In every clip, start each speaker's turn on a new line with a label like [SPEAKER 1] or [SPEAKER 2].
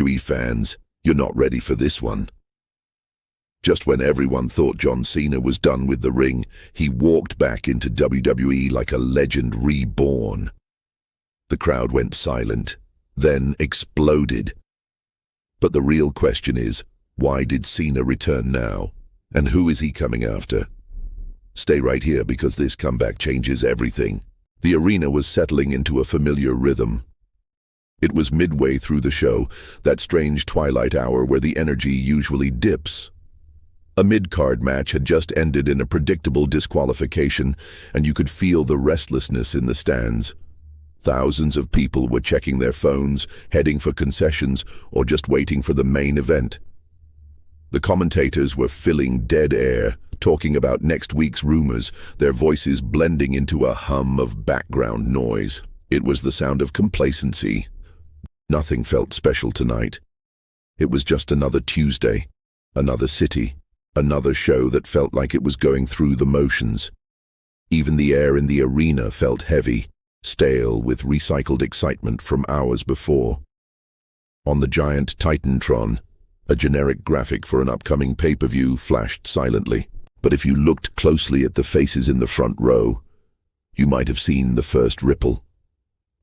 [SPEAKER 1] WWE fans, you're not ready for this one. Just when everyone thought John Cena was done with the ring, he walked back into WWE like a legend reborn. The crowd went silent, then exploded. But the real question is, why did Cena return now? And who is he coming after? Stay right here because this comeback changes everything. The arena was settling into a familiar rhythm. It was midway through the show, that strange twilight hour where the energy usually dips. A mid-card match had just ended in a predictable disqualification, and you could feel the restlessness in the stands. Thousands of people were checking their phones, heading for concessions, or just waiting for the main event. The commentators were filling dead air, talking about next week's rumors, their voices blending into a hum of background noise. It was the sound of complacency. Nothing felt special tonight. It was just another Tuesday, another city, another show that felt like it was going through the motions. Even the air in the arena felt heavy, stale with recycled excitement from hours before. On the giant Titantron, a generic graphic for an upcoming pay-per-view flashed silently. But if you looked closely at the faces in the front row, you might have seen the first ripple.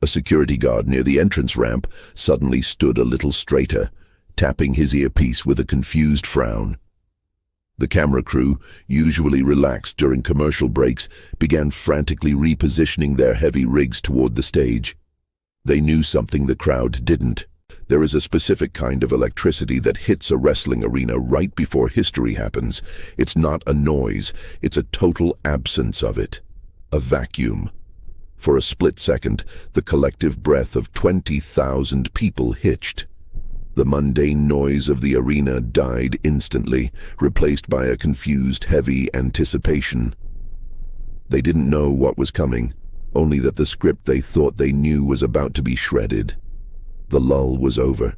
[SPEAKER 1] A security guard near the entrance ramp suddenly stood a little straighter, tapping his earpiece with a confused frown. The camera crew, usually relaxed during commercial breaks, began frantically repositioning their heavy rigs toward the stage. They knew something the crowd didn't. There is a specific kind of electricity that hits a wrestling arena right before history happens. It's not a noise, it's a total absence of it. A vacuum. For a split second, the collective breath of 20,000 people hitched. The mundane noise of the arena died instantly, replaced by a confused, heavy anticipation. They didn't know what was coming, only that the script they thought they knew was about to be shredded. The lull was over.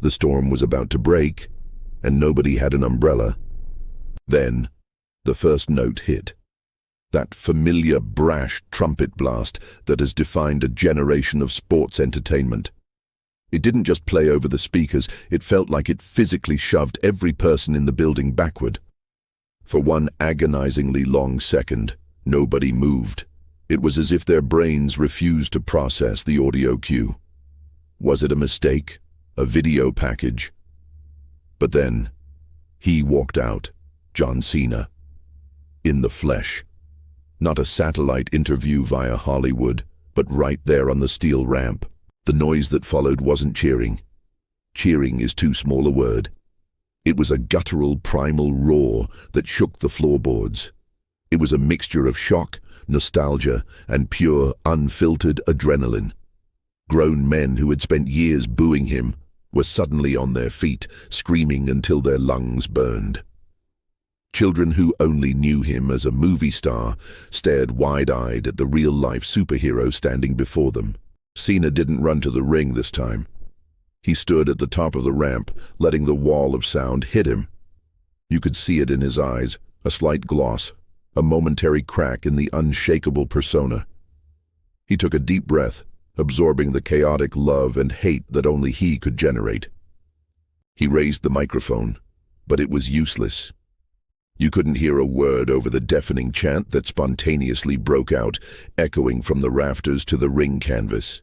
[SPEAKER 1] The storm was about to break, and nobody had an umbrella. Then, the first note hit. That familiar brash trumpet blast that has defined a generation of sports entertainment. It didn't just play over the speakers, it felt like it physically shoved every person in the building backward. For one agonizingly long second, nobody moved. It was as if their brains refused to process the audio cue. Was it a mistake? A video package? But then, he walked out, John Cena. In the flesh. Not a satellite interview via Hollywood, but right there on the steel ramp. The noise that followed wasn't cheering. Cheering is too small a word. It was a guttural, primal roar that shook the floorboards. It was a mixture of shock, nostalgia, and pure, unfiltered adrenaline. Grown men who had spent years booing him were suddenly on their feet, screaming until their lungs burned. Children who only knew him as a movie star stared wide-eyed at the real-life superhero standing before them. Cena didn't run to the ring this time. He stood at the top of the ramp, letting the wall of sound hit him. You could see it in his eyes, a slight gloss, a momentary crack in the unshakable persona. He took a deep breath, absorbing the chaotic love and hate that only he could generate. He raised the microphone, but it was useless. You couldn't hear a word over the deafening chant that spontaneously broke out, echoing from the rafters to the ring canvas.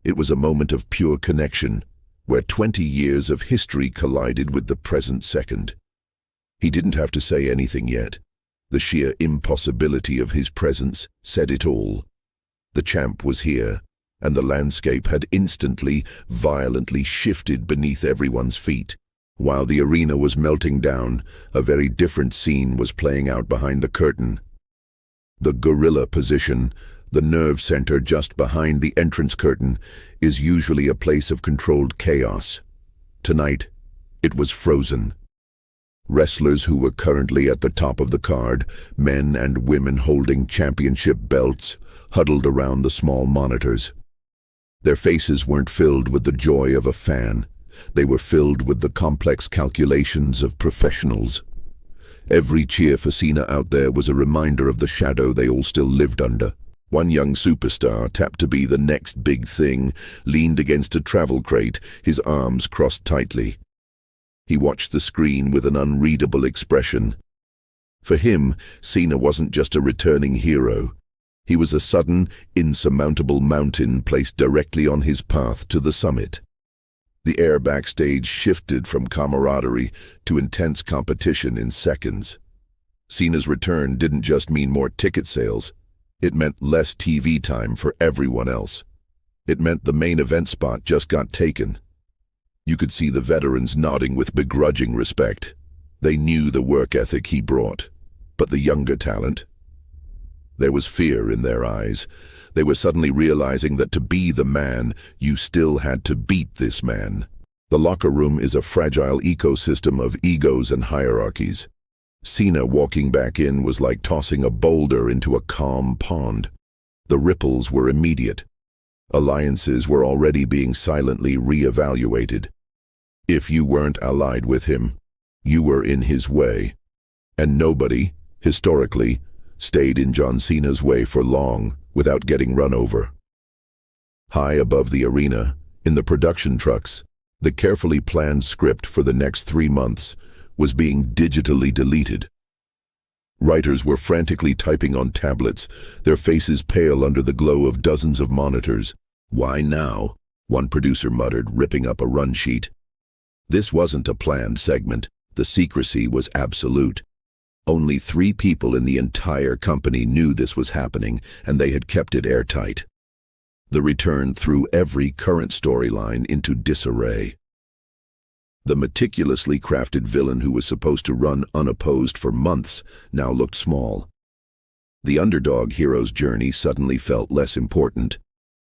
[SPEAKER 1] It was a moment of pure connection, where 20 years of history collided with the present second. He didn't have to say anything yet. The sheer impossibility of his presence said it all. The champ was here, and the landscape had instantly, violently shifted beneath everyone's feet. While the arena was melting down, a very different scene was playing out behind the curtain. The gorilla position, the nerve center just behind the entrance curtain, is usually a place of controlled chaos. Tonight, it was frozen. Wrestlers who were currently at the top of the card, men and women holding championship belts, huddled around the small monitors. Their faces weren't filled with the joy of a fan. They were filled with the complex calculations of professionals. Every cheer for Cena out there was a reminder of the shadow they all still lived under. One young superstar, tapped to be the next big thing, leaned against a travel crate, his arms crossed tightly. He watched the screen with an unreadable expression. For him, Cena wasn't just a returning hero. He was a sudden, insurmountable mountain placed directly on his path to the summit. The air backstage shifted from camaraderie to intense competition in seconds. Cena's return didn't just mean more ticket sales. It meant less TV time for everyone else. It meant the main event spot just got taken. You could see the veterans nodding with begrudging respect. They knew the work ethic he brought. But the younger talent? There was fear in their eyes. They were suddenly realizing that to be the man, you still had to beat this man. The locker room is a fragile ecosystem of egos and hierarchies. Cena walking back in was like tossing a boulder into a calm pond. The ripples were immediate. Alliances were already being silently re-evaluated. If you weren't allied with him, you were in his way. And nobody, historically, stayed in John Cena's way for long without getting run over. High above the arena, in the production trucks, the carefully planned script for the next 3 months was being digitally deleted. Writers were frantically typing on tablets, their faces pale under the glow of dozens of monitors. "Why now?" one producer muttered, ripping up a run sheet. This wasn't a planned segment. The secrecy was absolute. Only 3 people in the entire company knew this was happening, and they had kept it airtight. The return threw every current storyline into disarray. The meticulously crafted villain who was supposed to run unopposed for months now looked small. The underdog hero's journey suddenly felt less important.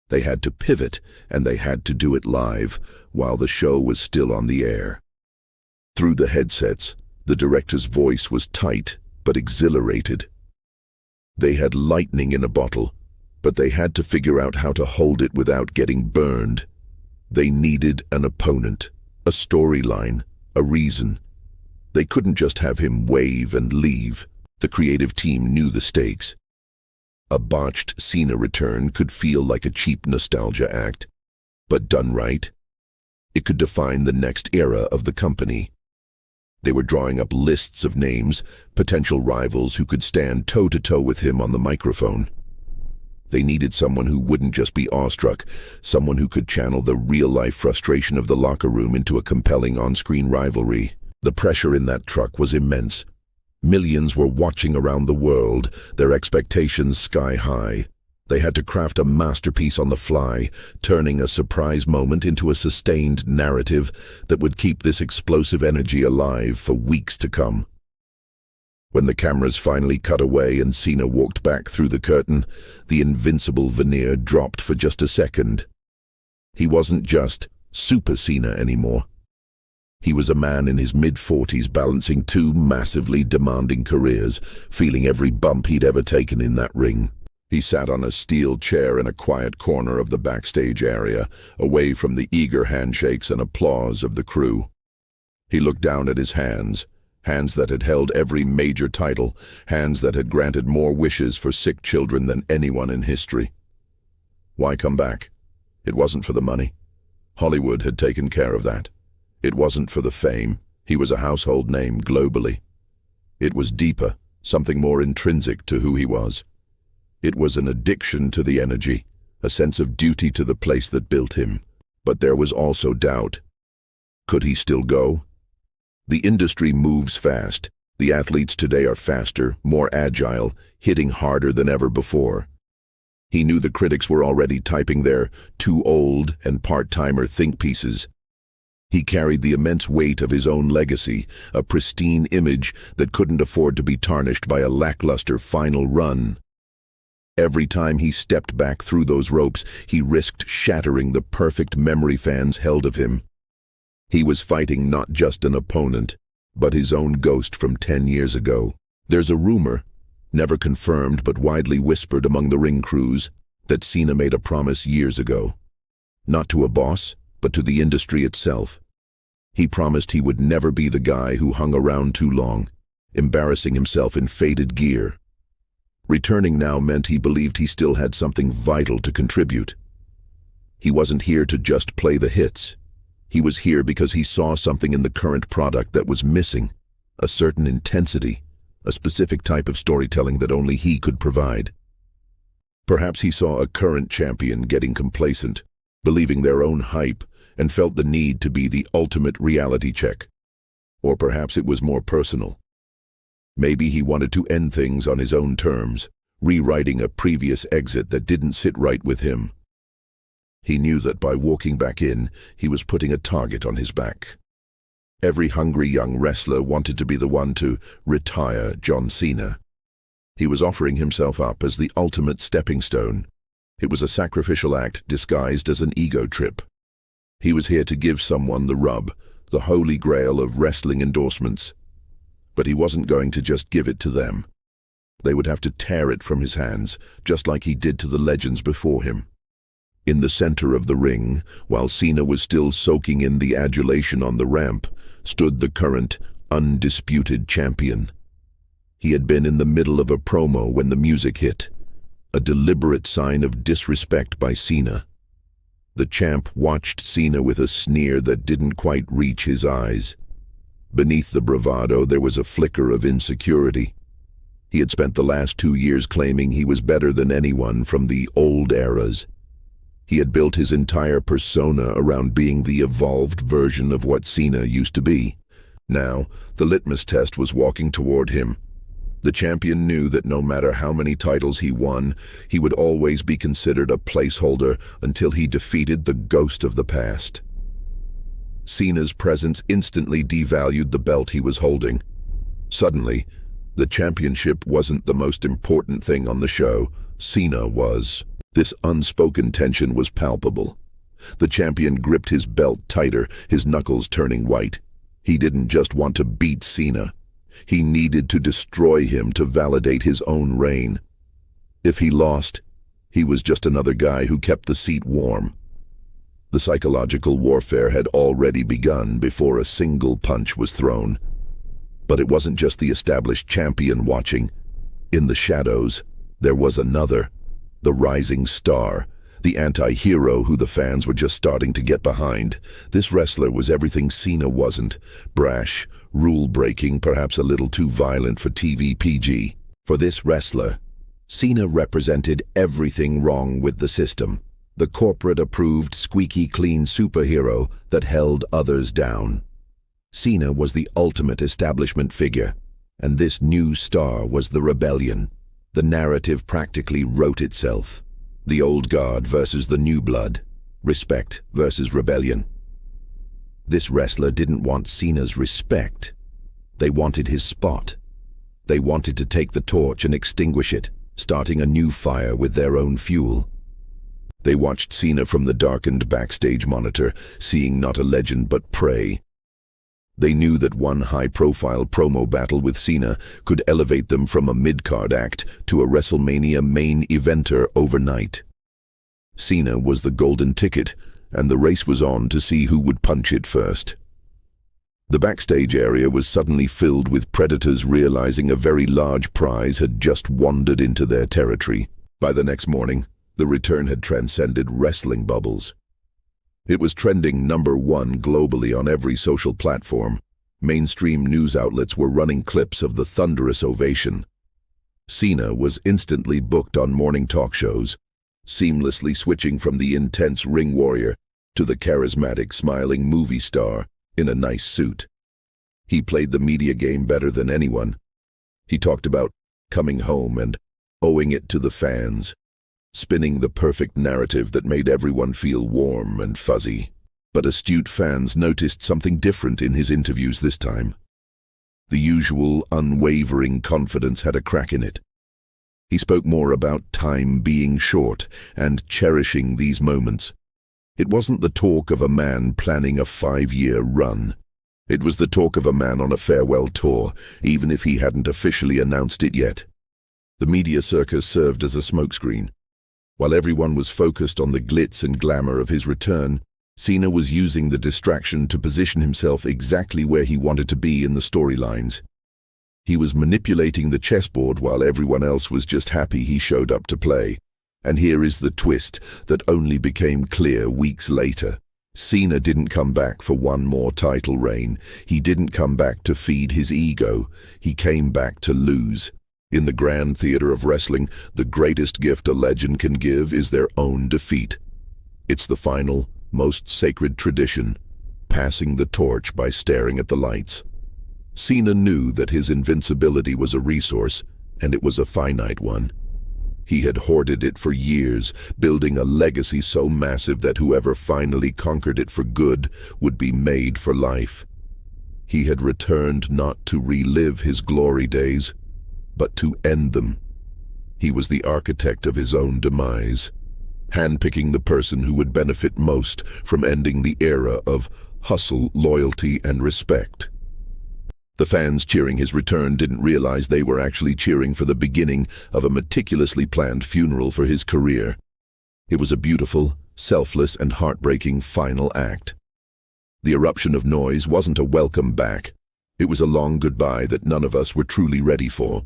[SPEAKER 1] They had to pivot, and they had to do it live, while the show was still on the air. Through the headsets, the director's voice was tight, but exhilarated. They had lightning in a bottle, but they had to figure out how to hold it without getting burned. They needed an opponent, a storyline, a reason. They couldn't just have him wave and leave. The creative team knew the stakes. A botched Cena return could feel like a cheap nostalgia act, but done right, it could define the next era of the company. They were drawing up lists of names, potential rivals who could stand toe-to-toe with him on the microphone. They needed someone who wouldn't just be awestruck, someone who could channel the real-life frustration of the locker room into a compelling on-screen rivalry. The pressure in that truck was immense. Millions were watching around the world, their expectations sky-high. They had to craft a masterpiece on the fly, turning a surprise moment into a sustained narrative that would keep this explosive energy alive for weeks to come. When the cameras finally cut away and Cena walked back through the curtain, the invincible veneer dropped for just a second. He wasn't just Super Cena anymore. He was a man in his mid-40s balancing 2 massively demanding careers, feeling every bump he'd ever taken in that ring. He sat on a steel chair in a quiet corner of the backstage area, away from the eager handshakes and applause of the crew. He looked down at his hands that had held every major title, hands that had granted more wishes for sick children than anyone in history. Why come back? It wasn't for the money. Hollywood had taken care of that. It wasn't for the fame. He was a household name globally. It was deeper, something more intrinsic to who he was. It was an addiction to the energy, a sense of duty to the place that built him. But there was also doubt. Could he still go? The industry moves fast. The athletes today are faster, more agile, hitting harder than ever before. He knew the critics were already typing their too old and part-timer think pieces. He carried the immense weight of his own legacy, a pristine image that couldn't afford to be tarnished by a lackluster final run. Every time he stepped back through those ropes, he risked shattering the perfect memory fans held of him. He was fighting not just an opponent, but his own ghost from 10 years ago. There's a rumor, never confirmed but widely whispered among the ring crews, that Cena made a promise years ago. Not to a boss, but to the industry itself. He promised he would never be the guy who hung around too long, embarrassing himself in faded gear. Returning now meant he believed he still had something vital to contribute. He wasn't here to just play the hits. He was here because he saw something in the current product that was missing, a certain intensity, a specific type of storytelling that only he could provide. Perhaps he saw a current champion getting complacent, believing their own hype, and felt the need to be the ultimate reality check. Or perhaps it was more personal. Maybe he wanted to end things on his own terms, rewriting a previous exit that didn't sit right with him. He knew that by walking back in, he was putting a target on his back. Every hungry young wrestler wanted to be the one to retire John Cena. He was offering himself up as the ultimate stepping stone. It was a sacrificial act disguised as an ego trip. He was here to give someone the rub, the holy grail of wrestling endorsements. But he wasn't going to just give it to them. They would have to tear it from his hands, just like he did to the legends before him. In the center of the ring, while Cena was still soaking in the adulation on the ramp, stood the current, undisputed champion. He had been in the middle of a promo when the music hit, a deliberate sign of disrespect by Cena. The champ watched Cena with a sneer that didn't quite reach his eyes. Beneath the bravado, there was a flicker of insecurity. He had spent the last 2 years claiming he was better than anyone from the old eras. He had built his entire persona around being the evolved version of what Cena used to be. Now, the litmus test was walking toward him. The champion knew that no matter how many titles he won, he would always be considered a placeholder until he defeated the ghost of the past. Cena's presence instantly devalued the belt he was holding. Suddenly, the championship wasn't the most important thing on the show. Cena was. This unspoken tension was palpable. The champion gripped his belt tighter, his knuckles turning white. He didn't just want to beat Cena. He needed to destroy him to validate his own reign. If he lost, he was just another guy who kept the seat warm. The psychological warfare had already begun before a single punch was thrown. But it wasn't just the established champion watching. In the shadows, there was another. The rising star, the anti-hero who the fans were just starting to get behind. This wrestler was everything Cena wasn't. Brash, rule-breaking, perhaps a little too violent for TV PG. For this wrestler, Cena represented everything wrong with the system. The corporate-approved, squeaky-clean superhero that held others down. Cena was the ultimate establishment figure, and this new star was the rebellion. The narrative practically wrote itself. The old guard versus the new blood. Respect versus rebellion. This wrestler didn't want Cena's respect. They wanted his spot. They wanted to take the torch and extinguish it, starting a new fire with their own fuel. They watched Cena from the darkened backstage monitor, seeing not a legend but prey. They knew that one high-profile promo battle with Cena could elevate them from a mid-card act to a WrestleMania main eventer overnight. Cena was the golden ticket, and the race was on to see who would punch it first. The backstage area was suddenly filled with predators realizing a very large prize had just wandered into their territory. By the next morning, the return had transcended wrestling bubbles. It was trending #1 globally on every social platform. Mainstream news outlets were running clips of the thunderous ovation. Cena was instantly booked on morning talk shows, seamlessly switching from the intense ring warrior to the charismatic, smiling movie star in a nice suit. He played the media game better than anyone. He talked about coming home and owing it to the fans, spinning the perfect narrative that made everyone feel warm and fuzzy. But astute fans noticed something different in his interviews this time. The usual unwavering confidence had a crack in it. He spoke more about time being short and cherishing these moments. It wasn't the talk of a man planning a 5-year run. It was the talk of a man on a farewell tour, even if he hadn't officially announced it yet. The media circus served as a smokescreen. While everyone was focused on the glitz and glamour of his return, Cena was using the distraction to position himself exactly where he wanted to be in the storylines. He was manipulating the chessboard while everyone else was just happy he showed up to play. And here is the twist that only became clear weeks later. Cena didn't come back for one more title reign. He didn't come back to feed his ego. He came back to lose. In the grand theater of wrestling, the greatest gift a legend can give is their own defeat. It's the final, most sacred tradition, passing the torch by staring at the lights. Cena knew that his invincibility was a resource, and it was a finite one. He had hoarded it for years, building a legacy so massive that whoever finally conquered it for good would be made for life. He had returned not to relive his glory days, but to end them. He was the architect of his own demise, handpicking the person who would benefit most from ending the era of hustle, loyalty, and respect. The fans cheering his return didn't realize they were actually cheering for the beginning of a meticulously planned funeral for his career. It was a beautiful, selfless, and heartbreaking final act. The eruption of noise wasn't a welcome back. It was a long goodbye that none of us were truly ready for.